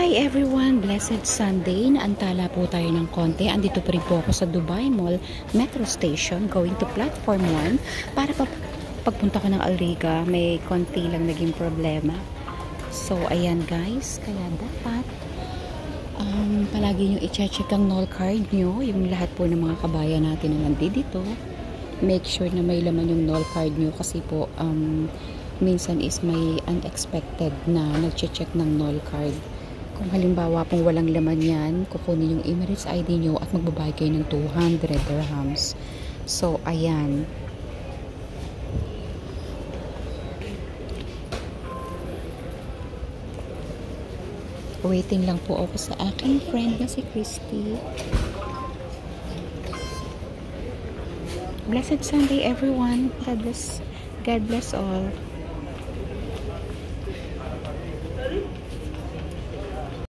Hi everyone! Blessed Sunday. Naantala po tayo ng konti. Andito pa rin po ako sa Dubai Mall Metro Station going to platform 1 para pagpunta ko ng Alriga. May konti lang naging problema. So ayan guys, kaya dapat palagi nyo i-check ang NOL card nyo, yung lahat po ng mga kabayan natin na nandito. Make sure na may laman yung NOL card nyo kasi po minsan is may unexpected na nag-check ng NOL card. Kung halimbawa pong walang laman yan, kukunin yung Emirates ID nyo at magbabayad kayo ng 200 dirhams. So, ayan. Waiting lang po ako sa aking friend na si Christy. Blessed Sunday everyone. God bless all.